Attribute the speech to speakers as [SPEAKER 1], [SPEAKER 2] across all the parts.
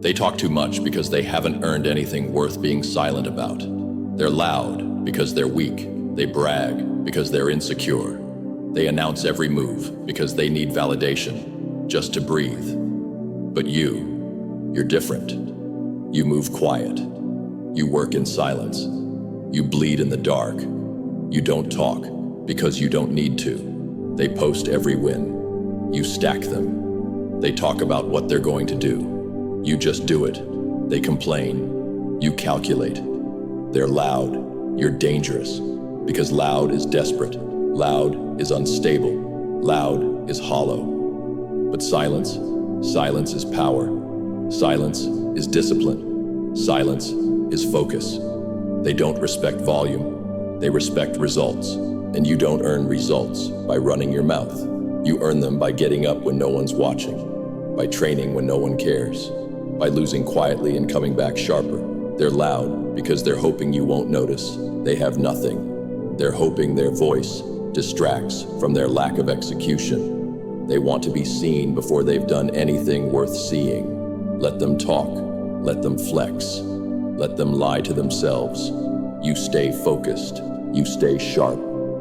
[SPEAKER 1] They talk too much because they haven't earned anything worth being silent about. They're loud because they're weak. They brag because they're insecure. They announce every move because they need validation, just to breathe. But you're different. You move quiet. You work in silence. You bleed in the dark. You don't talk because you don't need to. They post every win. You stack them. They talk about what they're going to do. You just do it. They complain. You calculate. They're loud. You're dangerous. Because loud is desperate. Loud is unstable. Loud is hollow. But silence is power. Silence is discipline. Silence is focus. They don't respect volume. They respect results. And you don't earn results by running your mouth. You earn them by getting up when no one's watching, by training when no one cares, by losing quietly and coming back sharper. They're loud because they're hoping you won't notice. They have nothing. They're hoping their voice distracts from their lack of execution. They want to be seen before they've done anything worth seeing. Let them talk. Let them flex. Let them lie to themselves. You stay focused. You stay sharp.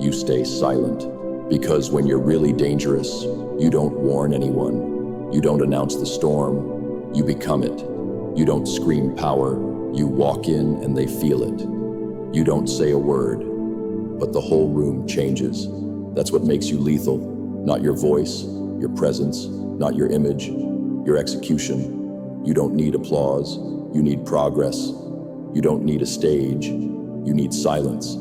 [SPEAKER 1] You stay silent. Because when you're really dangerous, you don't warn anyone. You don't announce the storm. You become it. You don't scream power. You walk in and they feel it. You don't say a word, but the whole room changes. That's what makes you lethal. Not your voice, your presence, not your image, your execution. You don't need applause. You need progress. You don't need a stage. You need silence.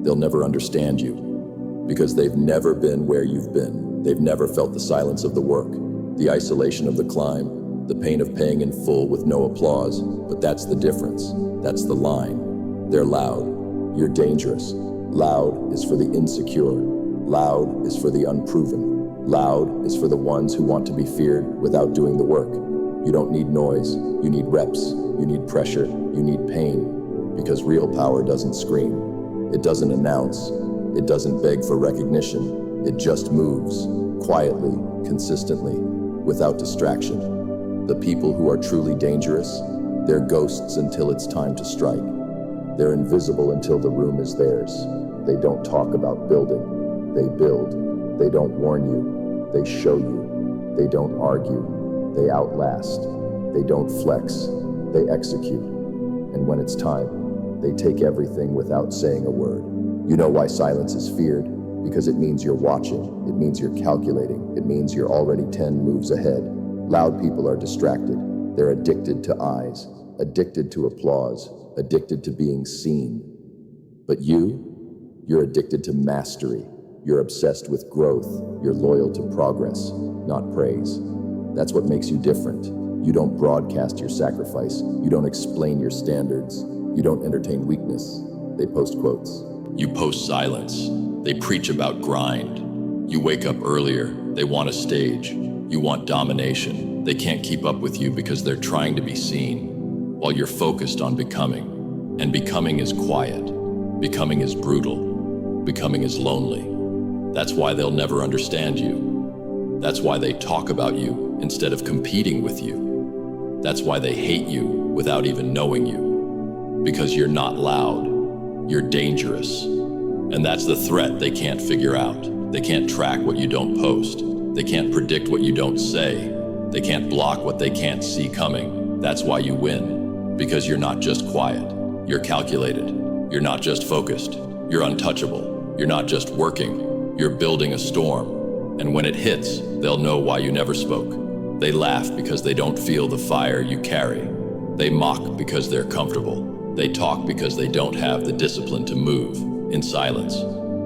[SPEAKER 1] They'll never understand you because they've never been where you've been. They've never felt the silence of the work, the isolation of the climb, the pain of paying in full with no applause. But that's the difference. That's the line. They're loud. You're dangerous. Loud is for the insecure. Loud is for the unproven. Loud is for the ones who want to be feared without doing the work. You don't need noise. You need reps. You need pressure. You need pain. Because real power doesn't scream. It doesn't announce. It doesn't beg for recognition. It just moves, quietly, consistently, without distraction. The people who are truly dangerous, they're ghosts until it's time to strike. They're invisible until the room is theirs. They don't talk about building. They build. They don't warn you. They show you. They don't argue. They outlast. They don't flex. They execute. And when it's time, they take everything without saying a word. You know why silence is feared? Because it means you're watching. It means you're calculating. It means you're already 10 moves ahead. Loud people are distracted. They're addicted to eyes, addicted to applause, addicted to being seen. But you're addicted to mastery. You're obsessed with growth. You're loyal to progress, not praise. That's what makes you different. You don't broadcast your sacrifice. You don't explain your standards. You don't entertain weakness. They post quotes. You post silence. They preach about grind. You wake up earlier. They want a stage. You want domination. They can't keep up with you because they're trying to be seen, while you're focused on becoming. And becoming is quiet. Becoming is brutal. Becoming is lonely. That's why they'll never understand you. That's why they talk about you instead of competing with you. That's why they hate you without even knowing you. Because you're not loud. You're dangerous. And that's the threat they can't figure out. They can't track what you don't post. They can't predict what you don't say. They can't block what they can't see coming. That's why you win. Because you're not just quiet. You're calculated. You're not just focused. You're untouchable. You're not just working. You're building a storm. And when it hits, they'll know why you never spoke. They laugh because they don't feel the fire you carry. They mock because they're comfortable. They talk because they don't have the discipline to move in silence.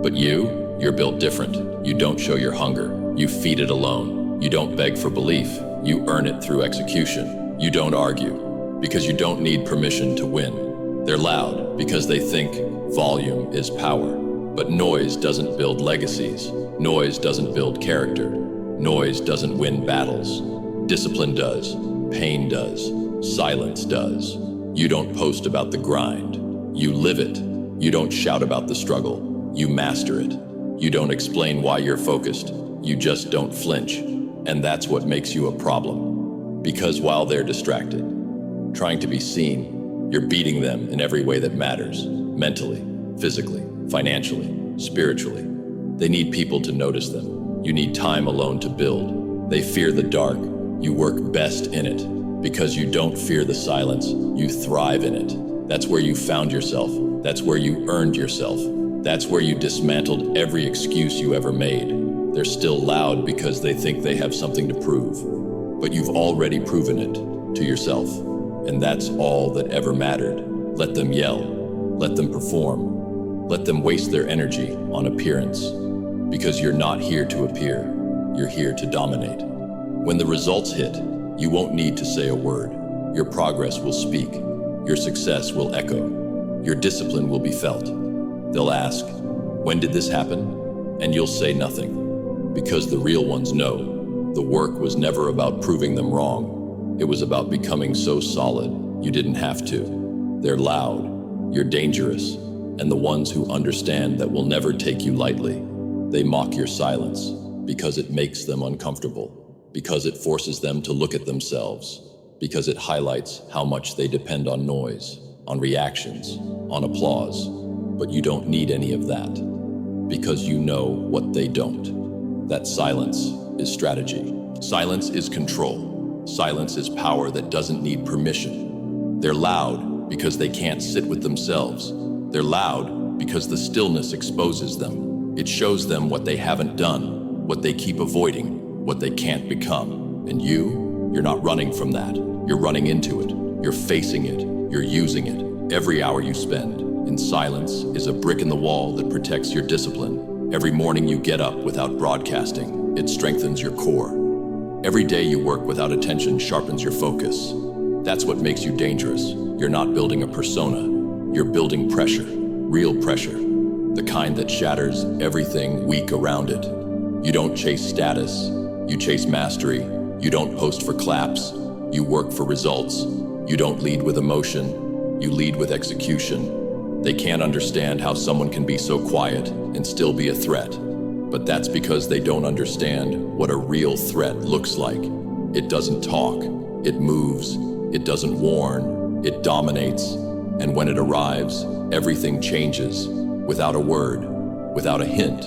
[SPEAKER 1] But you're built different. You don't show your hunger. You feed it alone. You don't beg for belief. You earn it through execution. You don't argue because you don't need permission to win. They're loud because they think volume is power. But noise doesn't build legacies. Noise doesn't build character. Noise doesn't win battles. Discipline does. Pain does. Silence does. You don't post about the grind. You live it. You don't shout about the struggle. You master it. You don't explain why you're focused. You just don't flinch. And that's what makes you a problem. Because while they're distracted, trying to be seen. You're beating them in every way that matters, mentally, physically, financially, spiritually. They need people to notice them. You need time alone to build. They fear the dark. You work best in it. Because you don't fear the silence, you thrive in it. That's where you found yourself. That's where you earned yourself. That's where you dismantled every excuse you ever made. They're still loud because they think they have something to prove. But you've already proven it to yourself. And that's all that ever mattered. Let them yell. Let them perform. Let them waste their energy on appearance. Because you're not here to appear. You're here to dominate. When the results hit, you won't need to say a word. Your progress will speak. Your success will echo. Your discipline will be felt. They'll ask, "When did this happen?" And you'll say nothing. Because the real ones know, the work was never about proving them wrong. It was about becoming so solid, you didn't have to. They're loud, you're dangerous, and the ones who understand that will never take you lightly. They mock your silence because it makes them uncomfortable, because it forces them to look at themselves, because it highlights how much they depend on noise, on reactions, on applause. But you don't need any of that, because you know what they don't. That silence is strategy. Silence is control. Silence is power that doesn't need permission. They're loud because they can't sit with themselves. They're loud because the stillness exposes them. It shows them what they haven't done, what they keep avoiding, what they can't become. And you're not running from that. You're running into it. You're facing it. You're using it. Every hour you spend in silence is a brick in the wall that protects your discipline. Every morning you get up without broadcasting, it strengthens your core. Every day you work without attention sharpens your focus. That's what makes you dangerous. You're not building a persona. You're building pressure, real pressure, the kind that shatters everything weak around it. You don't chase status. You chase mastery. You don't post for claps. You work for results. You don't lead with emotion. You lead with execution. They can't understand how someone can be so quiet and still be a threat. But that's because they don't understand what a real threat looks like. It doesn't talk. It moves. It doesn't warn. It dominates. And when it arrives, everything changes. Without a word, without a hint,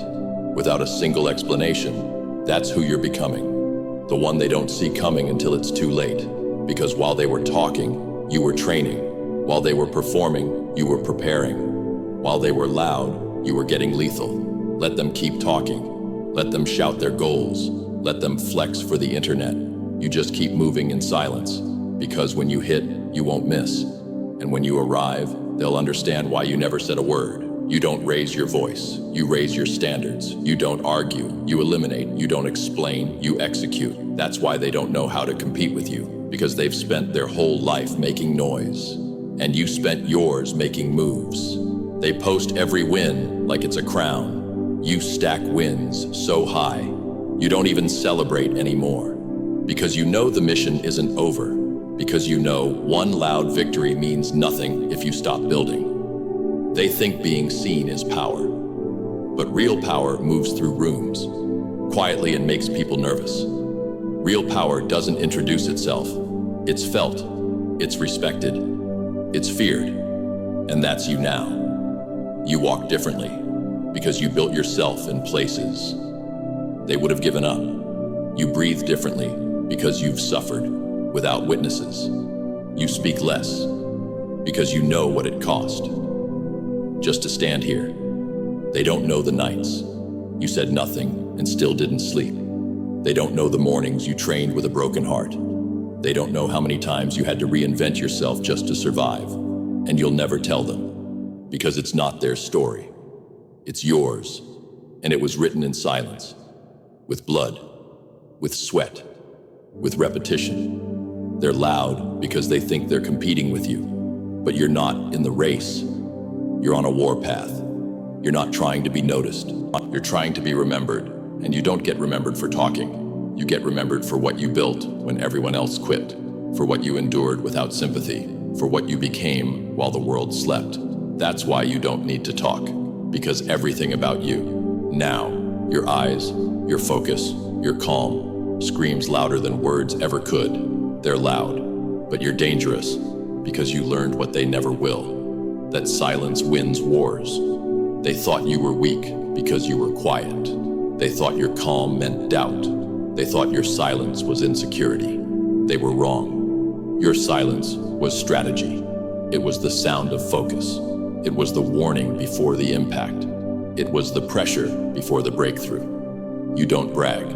[SPEAKER 1] without a single explanation. That's who you're becoming. The one they don't see coming until it's too late. Because while they were talking, you were training. While they were performing, you were preparing. While they were loud, you were getting lethal. Let them keep talking. Let them shout their goals. Let them flex for the internet. You just keep moving in silence. Because when you hit, you won't miss. And when you arrive, they'll understand why you never said a word. You don't raise your voice. You raise your standards. You don't argue. You eliminate. You don't explain. You execute. That's why they don't know how to compete with you. Because they've spent their whole life making noise. And you spent yours making moves. They post every win like it's a crown. You stack wins so high, you don't even celebrate anymore. Because you know the mission isn't over. Because you know one loud victory means nothing if you stop building. They think being seen is power. But real power moves through rooms, quietly, and makes people nervous. Real power doesn't introduce itself. It's felt, it's respected, it's feared, and that's you now. You walk differently because you built yourself in places they would have given up. You breathe differently because you've suffered without witnesses. You speak less because you know what it cost just to stand here. They don't know the nights you said nothing and still didn't sleep. They don't know the mornings you trained with a broken heart. They don't know how many times you had to reinvent yourself just to survive. And you'll never tell them, because it's not their story. It's yours, and it was written in silence, with blood, with sweat, with repetition. They're loud because they think they're competing with you, but you're not in the race. You're on a warpath. You're not trying to be noticed. You're trying to be remembered, and you don't get remembered for talking. You get remembered for what you built when everyone else quit, for what you endured without sympathy, for what you became while the world slept. That's why you don't need to talk, because everything about you, now, your eyes, your focus, your calm, screams louder than words ever could. They're loud, but you're dangerous. because you learned what they never will, that silence wins wars. They thought you were weak because you were quiet. They thought your calm meant doubt. They thought your silence was insecurity. They were wrong. Your silence was strategy. It was the sound of focus. It was the warning before the impact. It was the pressure before the breakthrough. You don't brag,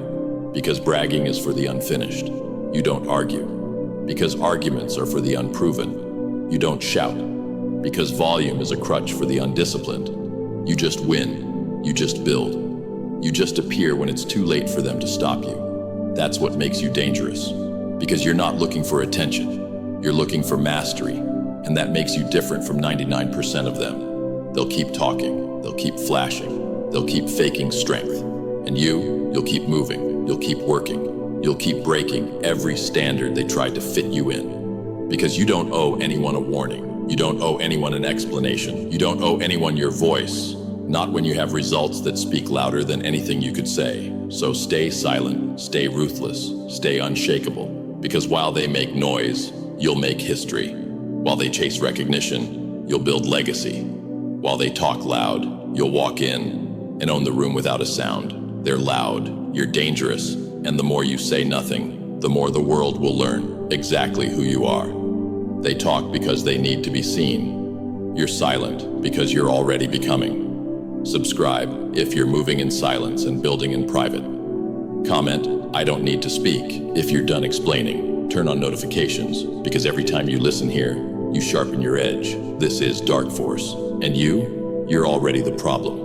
[SPEAKER 1] because bragging is for the unfinished. You don't argue, because arguments are for the unproven. You don't shout, because volume is a crutch for the undisciplined. You just win. You just build. You just appear when it's too late for them to stop you. That's what makes you dangerous, because you're not looking for attention. You're looking for mastery, and that makes you different from 99% of them. They'll keep talking. They'll keep flashing. They'll keep faking strength. And you'll keep moving. You'll keep working. You'll keep breaking every standard they tried to fit you in. Because you don't owe anyone a warning. You don't owe anyone an explanation. You don't owe anyone your voice. Not when you have results that speak louder than anything you could say. So stay silent, stay ruthless, stay unshakable. Because while they make noise, you'll make history. While they chase recognition, you'll build legacy. While they talk loud, you'll walk in and own the room without a sound. They're loud, you're dangerous, and the more you say nothing, the more the world will learn exactly who you are. They talk because they need to be seen. You're silent because you're already becoming. Subscribe if you're moving in silence and building in private. Comment, I don't need to speak, if you're done explaining. Turn on notifications, because every time you listen here, you sharpen your edge. This is Dark Force, and you're already the problem.